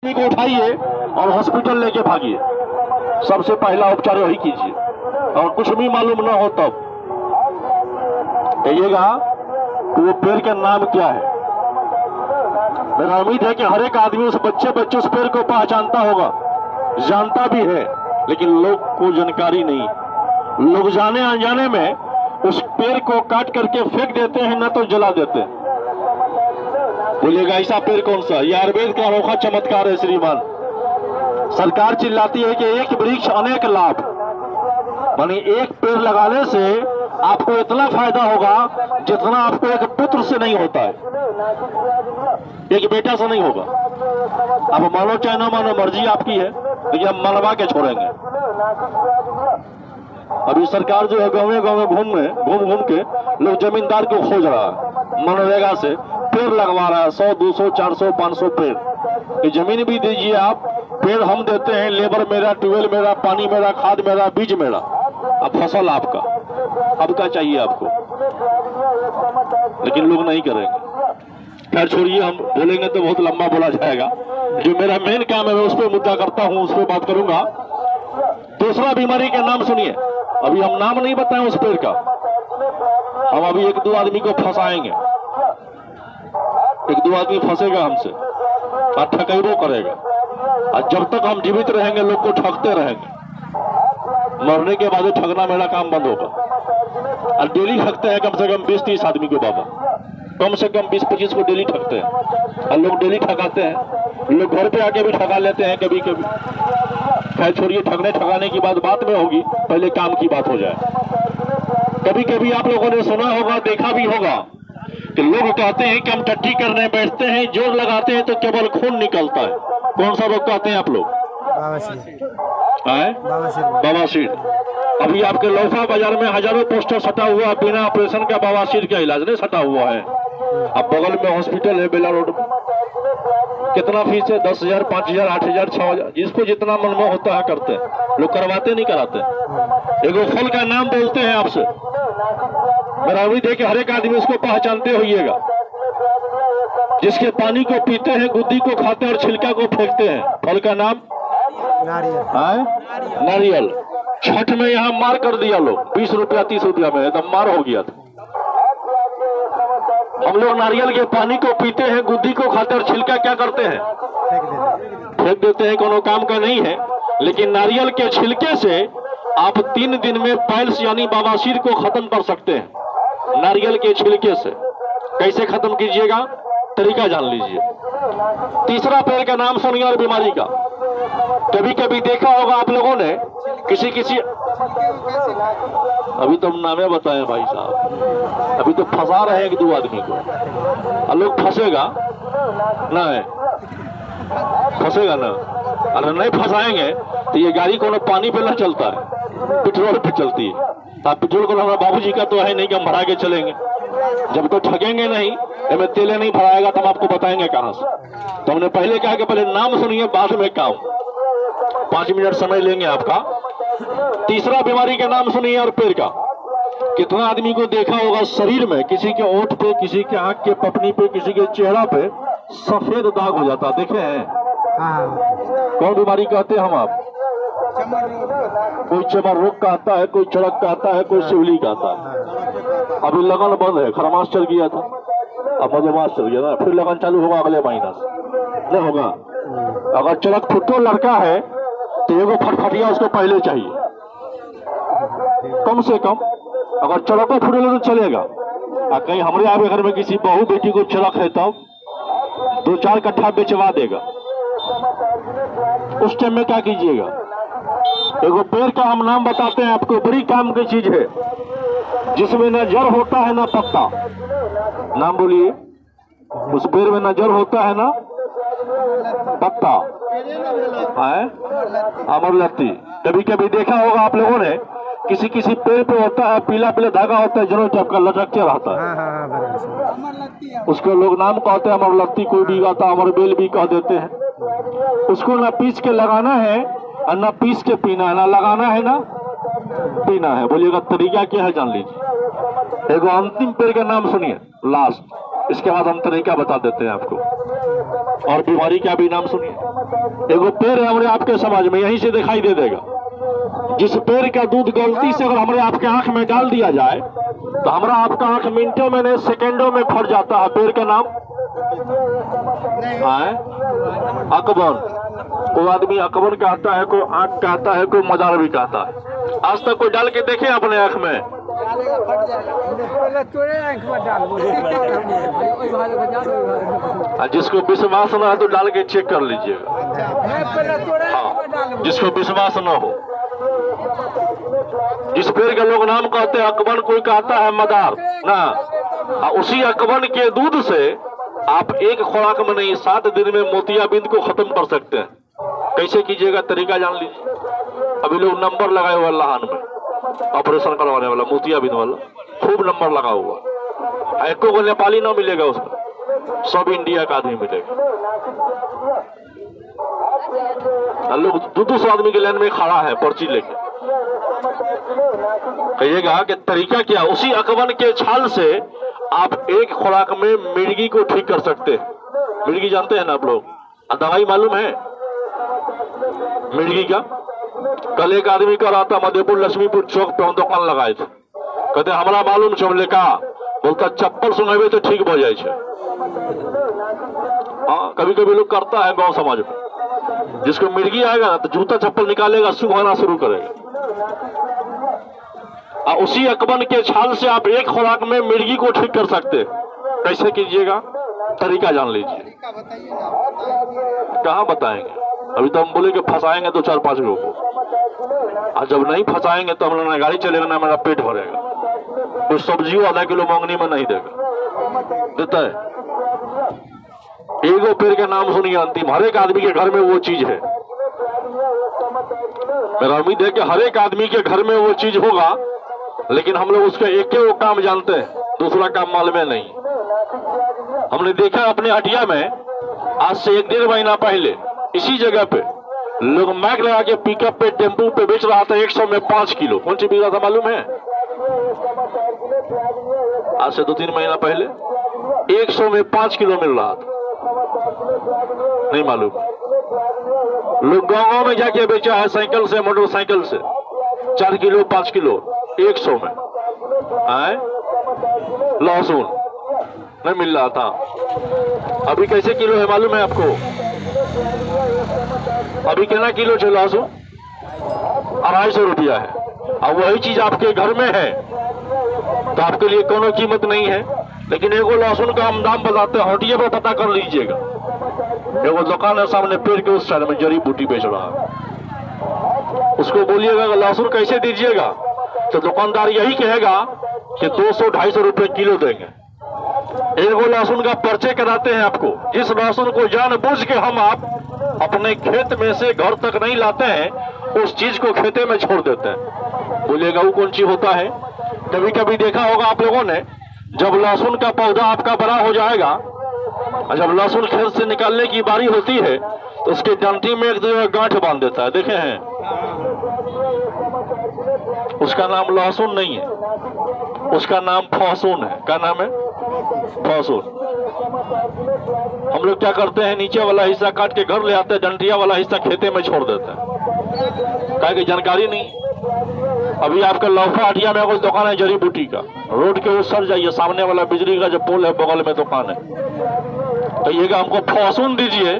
आदमी को उठाइए और हॉस्पिटल लेके भागिए। सबसे पहला उपचार वही कीजिए, और कुछ भी मालूम ना हो तब कहिएगा कि वो पेड़ का नाम क्या है। मेरा उम्मीद है कि हर एक आदमी उस बच्चे उस पेड़ को पहचानता होगा, जानता भी है, लेकिन लोग को जानकारी नहीं। लोग जाने अनजाने में उस पेड़ को काट करके फेंक देते हैं, ना तो जला देते हैं। बोलिएगा ऐसा पेड़ कौन सा? यह आयुर्वेद का अनोखा चमत्कार है श्रीमान। सरकार चिल्लाती है कि एक वृक्ष अनेक लाभ, मानी एक पेड़ लगाने से आपको इतना फायदा होगा जितना आपको एक पुत्र से नहीं होता है, एक बेटा से नहीं होगा। आप मानो चाहे ना मानो, मर्जी आपकी है, लेकिन हम मनवा के छोड़ेंगे। अभी सरकार जो है गाँव घूम के लोग जमींदार को खोज रहा है, मनरेगा से पेड़ लगवा रहा है, 100 200 400 500 पेड़। ये जमीन भी दीजिए आप, पेड़ हम देते हैं, लेबर मेरा, ट्यूबवेल मेरा, पानी मेरा, खाद मेरा, बीज मेरा, अब फसल आपका। अब क्या चाहिए आपको? लेकिन लोग नहीं करेंगे। खैर छोड़िए, हम बोलेंगे तो बहुत लंबा बोला जाएगा। जो मेरा मेन काम है मैं उस पर मुद्दा करता हूं, उस पर बात करूंगा। दूसरा बीमारी का नाम सुनिए। अभी हम नाम नहीं बताएं उस पेड़ का, हम अभी एक दो आदमी को फंसाएंगे। एक दो आदमी फंसेगा हमसे और ठकेबो करेगा, और जब तक हम जीवित रहेंगे लोग को ठगते रहेंगे। मरने के बाद ठगना मेरा काम बंद होगा। और डेली ठगते हैं कम से कम 20-30 आदमी को बाबा, कम से कम 20-25 को डेली ठगते हैं। और लोग डेली ठगाते हैं, लोग घर पे आके भी ठगा लेते हैं कभी कभी। खैर छोड़िए, ठगने ठगाने की बात में होगी, पहले काम की बात हो जाए। कभी कभी आप लोगों ने सुना होगा, देखा भी होगा कि लोग कहते हैं कि हम टट्टी करने बैठते हैं, जोर लगाते हैं तो केवल खून निकलता है। कौन सा रोग कहते हैं आप लोग? बवासीर। अभी आपके लौफा बाजार में हजारों पोस्टर सटा हुआ, बिना ऑपरेशन का बवासीर का इलाज नहीं सटा हुआ है। अब बगल में हॉस्पिटल है बेला रोड में, कितना फीस है? 10,000 5,000 8,000 6,000, जिसको जितना मन में होता है करते हैं। लोग करवाते नहीं कराते। एगो फल का नाम बोलते हैं आपसे, मेरा उम्मीद है कि हर एक आदमी उसको पहचानते होइएगा, जिसके पानी को पीते हैं, गुद्दी को खाते हैं और छिलका को फेंकते हैं। फल का नाम नारियल। छठ में यहाँ मार कर दिया लोग, 20 रुपया 30 रुपया में एकदम मार हो गया था। हम लोग नारियल के पानी को पीते हैं, गुद्दी को खाते हैं और छिलका क्या करते हैं? फेंक देते हैं। कोनो काम का नहीं है। लेकिन नारियल के छिलके से आप 3 दिन में पाइल्स यानी बवासीर को खत्म कर सकते हैं। नारियल के छिलके से कैसे खत्म कीजिएगा, तरीका जान लीजिए। तीसरा पेड़ का नाम सुनिए और बीमारी का। कभी कभी देखा होगा आप लोगों ने किसी अभी तो नामे बताए भाई साहब, अभी तो फंसा रहे हैं एक दो आदमी को, और लोग फंसेगा ना, अरे नहीं फंसाएंगे तो ये गाड़ी कोनो पानी पे ना चलता है, पेट्रोल पे चलती है। पेट्रोल को हमारा बाबूजी का तो है नहीं कि हम भरा के चलेंगे। जब तो ठगेंगे नहीं, हमें तेले नहीं भराएगा तो हम आपको बताएंगे कहां से। तो हमने पहले कहा कि पहले नाम सुनिए, बाद में काम। 5 मिनट समय लेंगे आपका। तीसरा बीमारी का नाम सुनिए और पेड़ का। कितना आदमी को देखा होगा शरीर में, किसी के ओठ पे, किसी के आंख के पपनी पे, किसी के चेहरा पे सफेद दाग हो जाता, देखे हैं? कौन बीमारी कहते हैं हम आप? कोई चमर रोग का आता है, कोई चड़क का आता है, कोई शिवली का आता है। अभी लगन बंद है, खरमास चल गया था, अब मधुमास चल गया ना, फिर लगन चालू होगा अगले महीना से। नहीं होगा। अगर चड़क फुट्टो लड़का है तो एगो फटफटिया उसको पहले चाहिए, कम से कम। अगर चड़को फुटेगा तो चलेगा। कहीं हमारे आपके घर में किसी बहू बेटी को चड़क है तब 2-4 कट्ठा बेचवा देगा। उस टाइम में क्या कीजिएगा? एगो पेड़ का हम नाम बताते हैं आपको, बड़ी काम की चीज है, जिसमें न जड़ होता है ना पत्ता। नाम बोलिए। उस पेड़ में न जड़ होता है ना पत्ता है, अमरलत्ती। कभी कभी देखा होगा आप लोगों ने, किसी पेड़ पे होता है पीला पीला धागा होता है, जरूर चपका लटकते रहता है। उसको लोग नाम कहते हैं अमरलत्ती, कोई भी कहता है अमरबेल भी कह देते हैं। उसको ना पीस के लगाना है और ना पीस के पीना है, ना लगाना है ना पीना है। बोलिएगा तरीका क्या है जान लीजिए। एगो अंतिम पेड़ का नाम सुनिए लास्ट, इसके बाद हम तरीका बता देते हैं आपको। और बीमारी का भी नाम सुनिए। एगो पेड़ है हमारे आपके समाज में, यहीं से दिखाई दे देगा। जिस पेड़ का दूध गलती से अगर हमारे आपके आंख में डाल दिया जाए तो हमारा आपका आंख मिनटों में नहीं सेकेंडों में फट जाता है। पेड़ का नाम है अकबर। कोई आदमी अकबर कहता है, कोई आंख कहता है, कोई मजार भी कहता है। आज तक कोई डाल के देखे अपने आंख में? जिसको विश्वास ना है तो डाल के चेक कर लीजिएगा। हाँ, जिसको विश्वास ना हो। जिस पेड़ के लोग नाम कहते हैं अकबर, कोई कहता है मदार ना। उसी अकबर के दूध से आप एक खुराक में नहीं 7 दिन में मोतियाबिंद को खत्म कर सकते हैं। कैसे कीजिएगा तरीका जान लीजिए। अभी लोग नंबर लगाए हुआ लहान में, ऑपरेशन करवाने वाला मोतियाबिंद वाला खूब नंबर लगा हुआ। एको को नेपाली ना मिलेगा उसमें, सब इंडिया का आदमी मिलेगा। लोग 200 आदमी के लाइन में खड़ा है पर्ची लेके। कहिएगा कि तरीका क्या? उसी अकबर के छाल से आप एक खुराक में मिर्गी को ठीक कर सकते हैं। मिर्गी जानते हैं ना आप लोग? दवाई मालूम है मिर्गी का? कल एक आदमी का रहा था मधेपुर लक्ष्मीपुर चौक पे दुकान लगाए थे। कहते हमारा मालूम चमले का, बोलता चप्पल सुनेबे तो ठीक हो जाए। हाँ, कभी कभी लोग करता है गांव समाज में। जिसको मिर्गी आएगा ना तो जूता चप्पल निकालेगा, सुखाना शुरू करेगा। उसी अकबर के छाल से आप एक खुराक में मिर्गी को ठीक कर सकते। कैसे कीजिएगा तरीका जान लीजिए। कहाँ बताएंगे? अभी तो हम बोले कि फंसाएंगे 2-4-5 लोगों को, और जब नहीं फंसाएंगे तो हम लोग ना गाड़ी चलेगा ना मेरा पेट भरेगा। कुछ सब्जियों आधा किलो मांगनी में नहीं देगा, देता है। एगो पेड़ का नाम सुनिए, अंतिम हर एक आदमी के घर में वो चीज है। मेरा उम्मीद है कि हर एक आदमी के घर में वो चीज होगा, लेकिन हम लोग उसका एक ही वो काम जानते हैं, दूसरा काम मालूम नहीं। हमने देखा अपने हटिया में आज से 1-1.5 महीना पहले इसी जगह पे लोग मैक लगा के पिकअप पे टेम्पू पे बेच रहा था 100 में 5 किलो। कौन सी बिक रहा था मालूम है? आज से 2-3 महीना पहले 100 में 5 किलो मिल रहा था। नहीं मालूम। लोग गाँव में जाके बेचा है साइकिल से, मोटरसाइकिल से 4 किलो 5 किलो 100 में। लहसुन नहीं मिल रहा था। अभी कैसे किलो है मालूम है आपको? अभी कितना किलो है लहसुन? 250 रुपया है। अब वही चीज आपके घर में है तो आपके लिए कोनो कीमत नहीं है। लेकिन एगो लहसुन का हम दाम बताते हैं, हटिया पर पता कर लीजिएगा। एगो दुकान है सामने पेड़ के उस साइड में, जड़ी बूटी बेच रहा है। उसको बोलिएगा लहसुन कैसे दीजिएगा, तो दुकानदार यही कहेगा कि 200-250 रुपए किलो देंगे। एगो लहसुन का पर्चे कराते हैं आपको। जिस लहसुन को जानबूझ के हम आप अपने खेत में से घर तक नहीं लाते हैं, उस चीज को खेते में छोड़ देते हैं। बोलिएगा वो कौन चीज होता है? कभी कभी देखा होगा आप लोगों ने, जब लहसुन का पौधा आपका बड़ा हो जाएगा, जब लहसुन खेत से निकालने की बारी होती है तो उसके डंटी में एक गांठ बांध देता है, देखे हैं? उसका नाम लहसुन नहीं है, उसका नाम फहसून है। क्या नाम है? फहसून। हम लोग क्या करते हैं, नीचे वाला हिस्सा काट के घर ले आते हैं, डंटिया वाला हिस्सा खेते में छोड़ देते हैं। क्या कि जानकारी नहीं। अभी आपका लौफा हटिया में कुछ दुकान है जड़ी बूटी का, रोड के उस सर जाइए, सामने वाला बिजली का जो पोल है बगल में दुकान है, कहिएगा हमको फहसून दीजिए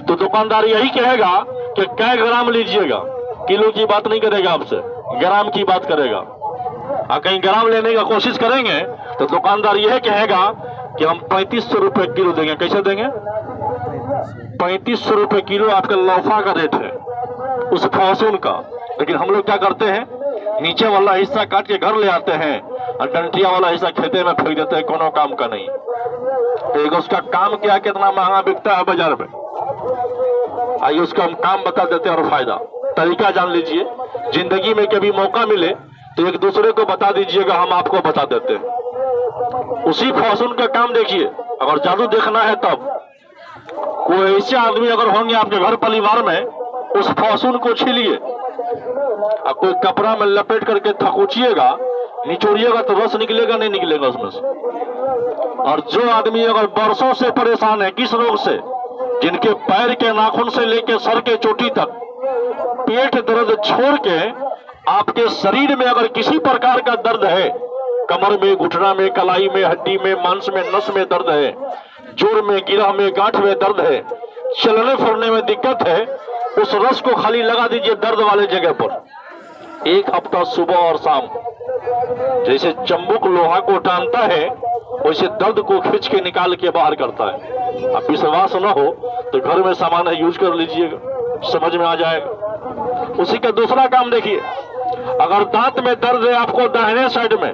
तो दुकानदार यही कहेगा कि कै ग्राम लीजिएगा। किलो की बात नहीं करेगा आपसे, ग्राम की बात करेगा। कहीं ग्राम लेने का कोशिश करेंगे तो दुकानदार यह कहेगा कि हम 3500 रुपए किलो देंगे। कैसे देंगे? 3500 रुपए किलो आपका लौफा का रेट है उस फहसून का। लेकिन हम लोग क्या करते हैं, नीचे वाला हिस्सा काट के घर ले आते हैं और डंटिया वाला हिस्सा खेते में फेंक देते हैं, कोनो काम का नहीं। तो उसका काम क्या, कितना महंगा बिकता है बाजार में, आइए उसका हम काम बता देते हैं और फायदा। तरीका जान लीजिए। जिंदगी में कभी मौका मिले तो एक दूसरे को बता दीजिएगा, हम आपको बता देते हैं। उसी फहसून का काम देखिए। अगर जादू देखना है तब कोई ऐसे आदमी अगर होंगे आपके घर परिवार में, उस फहसून को छीलिए और कोई कपड़ा में लपेट करके थकोचिएगा, निचोड़िएगा तो रस निकलेगा नहीं निकलेगा उसमें से। और जो आदमी अगर बरसों से परेशान है किस रोग से, जिनके पैर के नाखून से लेकर सर के चोटी तक पेट दर्द छोड़ के आपके शरीर में अगर किसी प्रकार का दर्द है, कमर में, घुटना में, कलाई में, हड्डी में, मांस में, नस में दर्द है, जोड़ में, गिरा में, गांठ में दर्द है, चलने फिरने में दिक्कत है, उस रस को खाली लगा दीजिए दर्द वाले जगह पर। 1 हफ्ता सुबह और शाम, जैसे चंबुक लोहा को टानता है वैसे दर्द को खींच के निकाल के बाहर करता है। अब विश्वास न हो तो घर में सामान है यूज कर लीजिएगा, समझ में आ जाएगा। उसी का दूसरा काम देखिए, अगर दांत में दर्द है आपको दाहिने साइड में,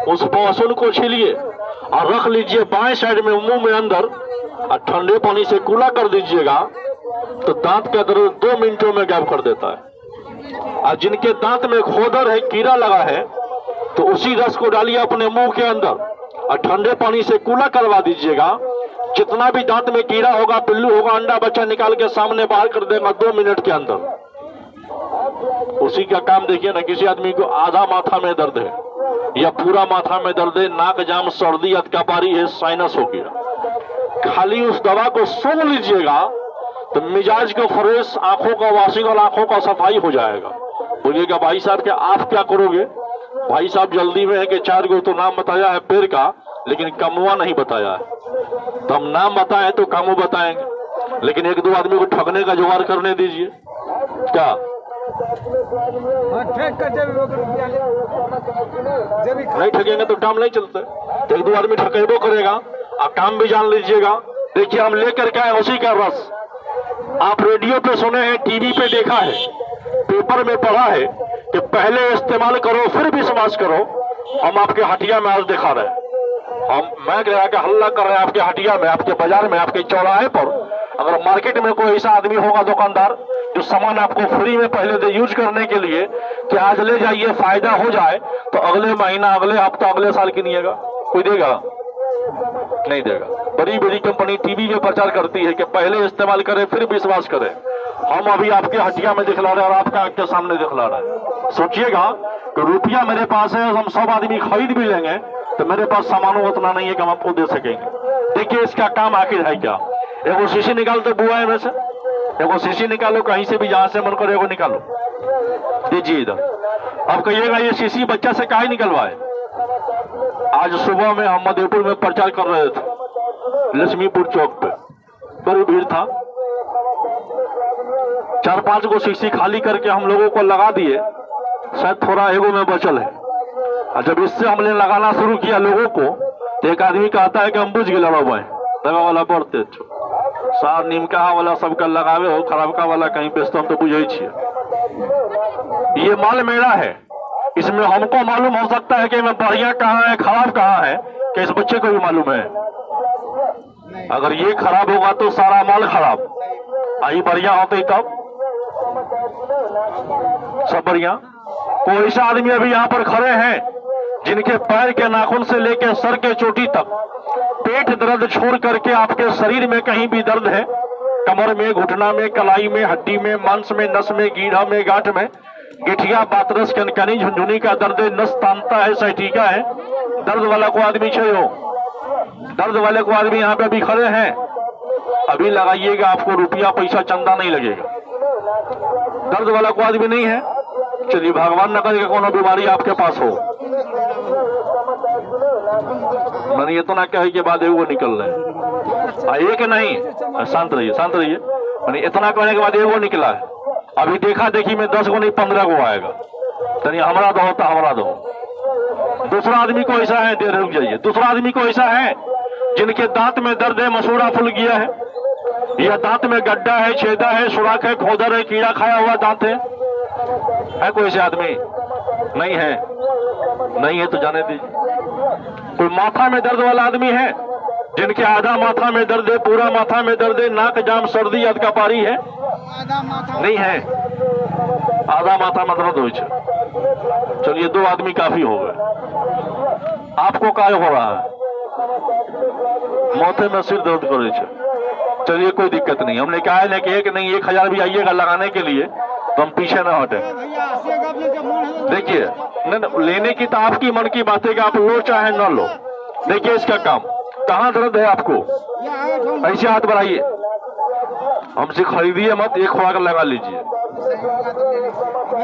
उस पौसन को छीलिए और रख लीजिए बाएं साइड में मुंह में अंदर और ठंडे पानी से कुला कर दीजिएगा तो दांत का दर्द 2 मिनटों में गायब कर देता है। और जिनके दांत में खोदर है, कीड़ा लगा है, तो उसी रस को डालिए अपने मुंह के अंदर और ठंडे पानी से कुला करवा दीजिएगा। जितना भी दांत में कीड़ा होगा, पिल्लू होगा, अंडा बच्चा निकाल के सामने बाहर कर देगा 2 मिनट के अंदर। उसी का काम देखिए ना, किसी आदमी को आधा माथा में दर्द है या पूरा माथा में दर्द है, नाक जाम, सर्दी, अतकापारी है, साइनस हो गया, खाली उस दवा को सूंघ लीजिएगा तो मिजाज को फ्रेश, आंखों का वॉशिंग और आंखों का सफाई हो जाएगा। बोलिएगा भाई साहब कि आप क्या करोगे? भाई साहब जल्दी में है कि 4 गो तो नाम बताया है पेड़ का, लेकिन कमुआ नहीं बताया है। तो हम नाम बताएं तो कामू बताएंगे, लेकिन 1-2 आदमी को ठगने का जुगाड़ करने दीजिए। क्या नहीं ठगेंगे तो काम नहीं चलता। तो 1-2 आदमी ठगेबो करेगा और काम भी जान लीजिएगा। देखिए हम लेकर के आए उसी का रस। आप रेडियो पे सुने हैं, टीवी पे देखा है, पेपर में पढ़ा है कि पहले इस्तेमाल करो फिर विश्वास करो। हम आपके हटिया में आज दिखा रहे हैं, मैं कह रहा कि हल्ला कर रहे हैं आपके हटिया में, आपके बाजार में, आपके चौराहे पर। अगर मार्केट में कोई ऐसा आदमी होगा दुकानदार जो सामान आपको फ्री में पहले दे यूज करने के लिए कि आज ले जाइए फायदा हो जाए, तो अगले महीना, अगले हफ्ता, अगले साल गिनिएगा, कोई देगा? नहीं देगा। बड़ी बड़ी कंपनी टीवी में प्रचार करती है कि पहले इस्तेमाल करें फिर विश्वास करें। हम अभी आपके हटिया में दिखला रहे हैं और आपके आंख के सामने दिखला रहे हैं। सोचिएगा कि रुपया मेरे पास है, हम 100 आदमी खरीद भी लेंगे तो मेरे पास सामानों उतना नहीं है कि हम आपको दे सकेंगे। देखिए इसका काम आखिर है क्या? एगो शीशी निकालते बुआ में से, एगो शीशी निकालो कहीं से भी, जहां से मन करे एगो निकालो, दीजिए इधर। अब कहिएगा ये शीशी बच्चा से काहे निकलवाए? आज सुबह में हम मधेपुर में प्रचार कर रहे थे, लक्ष्मीपुर चौक पे बड़ी भीड़ था। 4-5 गो शीशी खाली करके हम लोगों को लगा दिए, शायद थोड़ा एगो में बचल है। और जब इससे हमने लगाना शुरू किया लोगों को, तो एक आदमी कहता है कि हम बुझ गए दवा वाला बढ़ते सार निमका वाला सबका लगावे हो, खराबका वाला कहीं बेचते, हम तो बुझे छिए। ये माल मेरा है, इसमें हमको मालूम हो सकता है कि मैं बढ़िया कहाँ है, खराब कहाँ है, कि इस बच्चे को भी मालूम है। अगर ये खराब होगा तो सारा माल खराब, आई बढ़िया होते तब सब बढ़िया। कोई ऐसा आदमी अभी यहाँ पर खड़े हैं जिनके पैर के नाखून से लेकर सर के चोटी तक पेट दर्द छोड़ करके आपके शरीर में कहीं भी दर्द है, कमर में, घुटना में, कलाई में, हड्डी में, मांस में, नस में, गीढ़ा में, गांठ में, गिठिया, बातरस, कनकनी, झुनझुनी का दर्द है, नस तानता है, सैटिका है, दर्द वाला को आदमी चाहिए हो, दर्द वाले को आदमी यहाँ पे अभी खड़े हैं, अभी लगाइएगा, आपको रुपया पैसा चंदा नहीं लगेगा। दर्द वाला को आदमी नहीं है, चलिए भगवान न करे कोनो बीमारी आपके पास हो, मैंने ये तो ना कहे के बाद वो निकल रहे एक नहीं, शांत रहिए, शांत रहिए। मैंने इतना कहने के बाद वो निकला है, अभी देखा देखी में 10 गो नहीं 15 गो आएगा। तनी हमारा दो होता, हमारा दो। दूसरा आदमी को ऐसा है, देर रुक जाइए। दूसरा आदमी को ऐसा है जिनके दांत में दर्द है, मसूड़ा फूल गया है, या दांत में गड्ढा है, छेदा है, सुराख है, खोदर है, कीड़ा खाया हुआ दांत है कोई ऐसे आदमी? नहीं है, नहीं है तो जाने दीजिए। कोई माथा में दर्द वाला आदमी है जिनके आधा माथा में दर्द है, पूरा माथा में दर्द है, नाक जाम, सर्दी, अधकापारी है? नहीं है, आधा माथा में दर्द हो। चलिए 2 आदमी काफी हो गए। आपको काय हो रहा है? माथे में सिर दर्द करे छे। चलिए कोई दिक्कत नहीं, हमने कहा है ना कि 1 नहीं 1000 भी आइएगा लगाने के लिए तो हम पीछे ना हटे। देखिए लेने की तो आपकी मन की बात है कि आप लो चाहे न लो। देखिए इसका काम, कहाँ दर्द है आपको? ऐसे हाथ बढ़ाइए, हमसे खरीदिए मत, एक खुराक लगा लीजिए,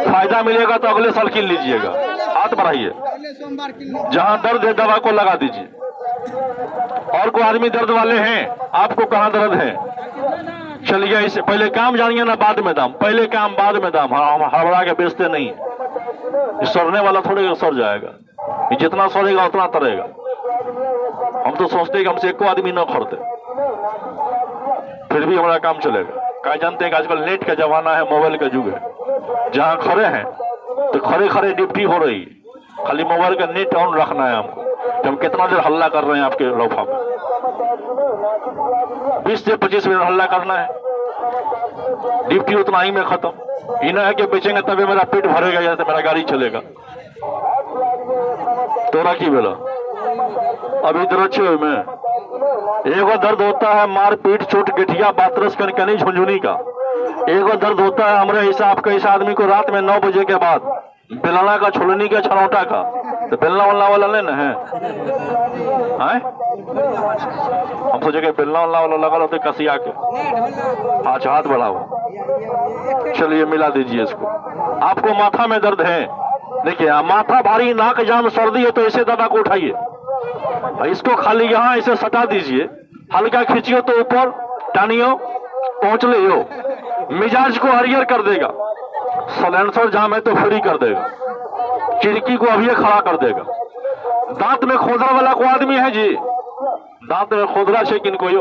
फायदा मिलेगा तो अगले साल किन लीजिएगा। हाथ बढ़ाइए, जहां दर्द है दवा को लगा दीजिए। और कोई आदमी दर्द वाले हैं, आपको कहां दर्द है, चलिए इसे पहले काम जानिए ना, बाद में दाम, पहले काम बाद में दाम। हम हड़बड़ा के बेचते नहीं, सड़ने वाला थोड़े सड़ जाएगा, जितना सड़ेगा उतना तरेगा। हम तो सोचते हैं कि हमसे एको आदमी न खरीदे, फिर भी हमारा काम चलेगा। क्या जानते हैं कि आजकल नेट का जमाना है, मोबाइल का युग है। जहां खड़े हैं तो खड़े खड़े ड्यूटी हो रही है, खाली मोबाइल का नेट ऑन रखना है हमको कि हम कितना देर हल्ला कर रहे हैं आपके लोफा में। 20 से 25 मिनट हल्ला करना है, ड्यूटी उतना ही में खत्म। इना है कि बेचेंगे तभी मेरा पेट भरेगा या तो मेरा गाड़ी चलेगा। तोरा की बेला अभी दर्द में एगो दर्द होता है मार पीट चोट गेठिया बातरस कनकनी झुंझुनी का, एगो दर्द होता है हमारे हिसाब आपके इस आदमी को रात में 9 बजे के बाद बेलना का, छोलनी का, छनौटा का। तो बेलना वलना वाला नहीं ना है, हम सोचे कि बेलना वलना वाला लगा होते कसिया के। अच्छा हाथ बढ़ाओ, चलिए मिला दीजिए इसको। आपको माथा में दर्द है, देखिए माथा भारी, नाक जाम, सर्दी है तो ऐसे दवा को उठाइए, इसको खाली यहाँ इसे सटा दीजिए, हल्का खींचियो तो ऊपर टानियो, पहुंच ले हो, मिजाज को हरियर कर देगा। सलेंसर जाम है तो फ्री कर देगा, खिड़की को अभी खड़ा कर देगा। दांत में खोदरा वाला को आदमी है जी, दांत में खोदरा से किन कोई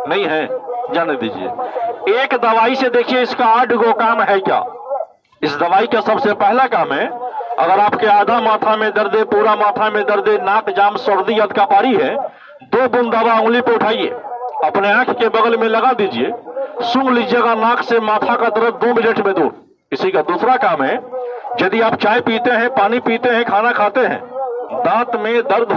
नहीं है, जाने दीजिए। एक दवाई से देखिए इसका 8 गो काम है क्या। इस दवाई का सबसे पहला काम है, अगर आपके आधा माथा में दर्द है, पूरा माथा में दर्द है, नाक जाम, सर्दी अधकापारी है, 2 बूंद दवा उंगली पे उठाइए, अपने आंख के बगल में लगा दीजिए, सूंघ लीजिएगा, नाक से माथा का दर्द 2 मिनट में दूर। इसी का दूसरा काम है, यदि आप चाय पीते हैं, पानी पीते हैं, खाना खाते हैं, दांत में दर्द